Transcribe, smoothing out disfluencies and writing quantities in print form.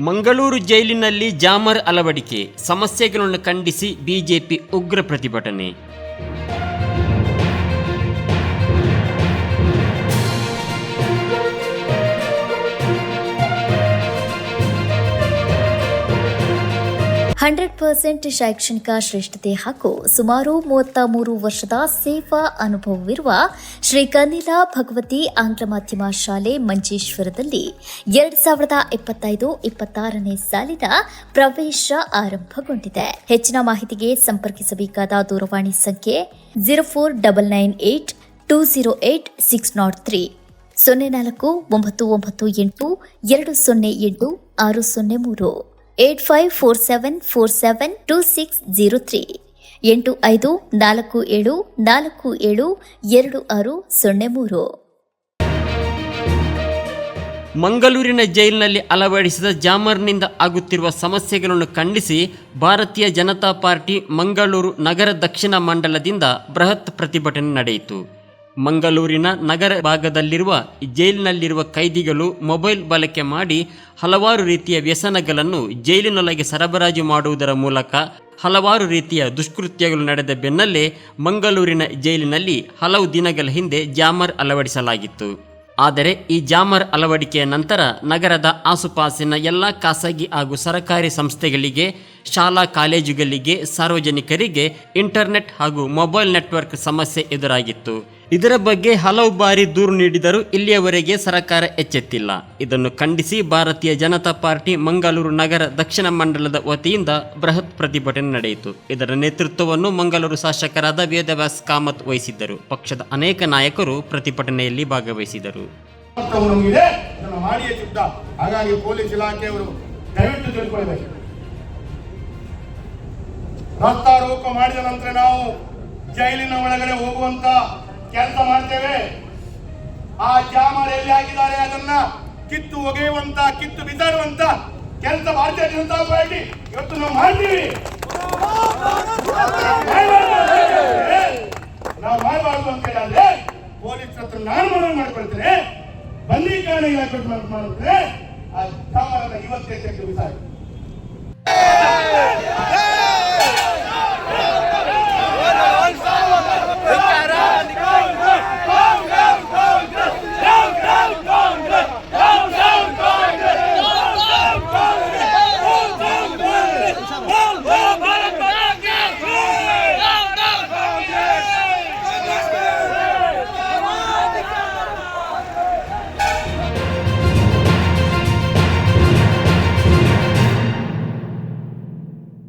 ಮಂಗಳೂರು ಜೈಲಿನಲ್ಲಿ ಜಾಮರ್ ಅಳವಡಿಕೆ ಸಮಸ್ಯೆಗಳನ್ನು ಖಂಡಿಸಿ ಬಿಜೆಪಿ ಉಗ್ರ ಪ್ರತಿಭಟನೆ. ಶೈಕ್ಷಣಿಕ ಶ್ರೇಷ್ಠತೆ ಹಾಗೂ ಸುಮಾರು 33 ವರ್ಷದ ಸೇವಾ ಅನುಭವವಿರುವ ಶ್ರೀ ಕನ್ನಿಲಾ ಭಗವತಿ ಆಂಗ್ಲ ಮಾಧ್ಯಮ ಶಾಲೆ ಮಂಜೇಶ್ವರದಲ್ಲಿ 2025-26ನೇ ಸಾಲಿನ ಪ್ರವೇಶ ಆರಂಭಗೊಂಡಿದೆ. ಹೆಚ್ಚಿನ ಮಾಹಿತಿಗೆ ಸಂಪರ್ಕಿಸಬೇಕಾದ ದೂರವಾಣಿ ಸಂಖ್ಯೆ 04998208-603 04998208-603 8547472603 8547472603. ಮಂಗಳೂರಿನ ಜೈಲಿನಲ್ಲಿ ಅಳವಡಿಸಿದ ಜಾಮರ್ನಿಂದ ಆಗುತ್ತಿರುವ ಸಮಸ್ಯೆಗಳನ್ನು ಖಂಡಿಸಿ ಭಾರತೀಯ ಜನತಾ ಪಾರ್ಟಿ ಮಂಗಳೂರು ನಗರ ದಕ್ಷಿಣ ಮಂಡಲದಿಂದ ಬೃಹತ್ ಪ್ರತಿಭಟನೆ ನಡೆಯಿತು. ಮಂಗಳೂರಿನ ನಗರ ಭಾಗದಲ್ಲಿರುವ ಜೈಲಿನಲ್ಲಿರುವ ಕೈದಿಗಳು ಮೊಬೈಲ್ ಬಳಕೆ ಮಾಡಿ ಹಲವಾರು ರೀತಿಯ ವ್ಯಸನಗಳನ್ನು ಜೈಲಿನೊಳಗೆ ಸರಬರಾಜು ಮಾಡುವುದರ ಮೂಲಕ ಹಲವಾರು ರೀತಿಯ ದುಷ್ಕೃತ್ಯಗಳು ನಡೆದ ಬೆನ್ನಲ್ಲೇ ಮಂಗಳೂರಿನ ಜೈಲಿನಲ್ಲಿ ಹಲವು ದಿನಗಳ ಹಿಂದೆ ಜಾಮರ್ ಅಳವಡಿಸಲಾಗಿತ್ತು. ಆದರೆ ಈ ಜಾಮರ್ ಅಳವಡಿಕೆಯ ನಂತರ ನಗರದ ಆಸುಪಾಸಿನ ಎಲ್ಲ ಖಾಸಗಿ ಹಾಗೂ ಸರ್ಕಾರಿ ಸಂಸ್ಥೆಗಳಿಗೆ, ಶಾಲಾ ಕಾಲೇಜುಗಳಿಗೆ, ಸಾರ್ವಜನಿಕರಿಗೆ ಇಂಟರ್ನೆಟ್ ಹಾಗೂ ಮೊಬೈಲ್ ನೆಟ್ವರ್ಕ್ ಸಮಸ್ಯೆ ಎದುರಾಗಿತ್ತು. ಇದರ ಬಗ್ಗೆ ಹಲವು ಬಾರಿ ದೂರು ನೀಡಿದರೂ ಇಲ್ಲಿಯವರೆಗೆ ಸರ್ಕಾರ ಎಚ್ಚೆತ್ತಿಲ್ಲ. ಇದನ್ನು ಖಂಡಿಸಿ ಭಾರತೀಯ ಜನತಾ ಪಾರ್ಟಿ ಮಂಗಳೂರು ನಗರ ದಕ್ಷಿಣ ಮಂಡಲದ ವತಿಯಿಂದ ಬೃಹತ್ ಪ್ರತಿಭಟನೆ ನಡೆಯಿತು. ಇದರ ನೇತೃತ್ವವನ್ನು ಮಂಗಳೂರು ಶಾಸಕರಾದ ವೇದವ್ಯಾಸ್ ಕಾಮತ್ ವಹಿಸಿದ್ದರು. ಪಕ್ಷದ ಅನೇಕ ನಾಯಕರು ಪ್ರತಿಭಟನೆಯಲ್ಲಿ ಭಾಗವಹಿಸಿದರು. ಹಾಗಾಗಿ ಪೊಲೀಸ್ ಇಲಾಖೆಯವರು ದಯವಿಟ್ಟು ತಿಳ್ಕೊಳ್ಬೇಕು. ರಾಸ್ತಾರೋಕ ಮಾಡಿದ ನಂತರ ನಾವು ಜೈಲಿನ ಒಳಗಡೆ ಹೋಗುವಂತ ಕೆಲಸ ಮಾಡ್ತೇವೆ. ಆ ಜಾಮರ್ ಎಲ್ಲಿ ಹಾಕಿದ್ದಾರೆ ಅದನ್ನ ಕಿತ್ತು ಒಗೆಯುವಂತ, ಕಿತ್ತು ಬಿಸಾಡುವಂತ ಕೆಲಸ ಭಾರತೀಯ ಜನತಾ ಪಾರ್ಟಿ ಇವತ್ತು ನಾವು ಮಾಡ್ತೀವಿ. ನಾವು ಮಾಡಬಾರ್ದು ಅಂತ ಹೇಳಿದ್ರೆ ಪೊಲೀಸ್ ಹತ್ರ ನಾನು ಮನವಿ ಮಾಡ್ಕೊಳ್ತೇನೆ, ಬಂದೀಕರಣ ಇಲಾಖೆ ಮಾಡ್ತೇನೆ. ಆ ಜಾಮರನ್ನ ಇವತ್ತೇ ತೆಗೆದು ಬಿಸಾಡಿ.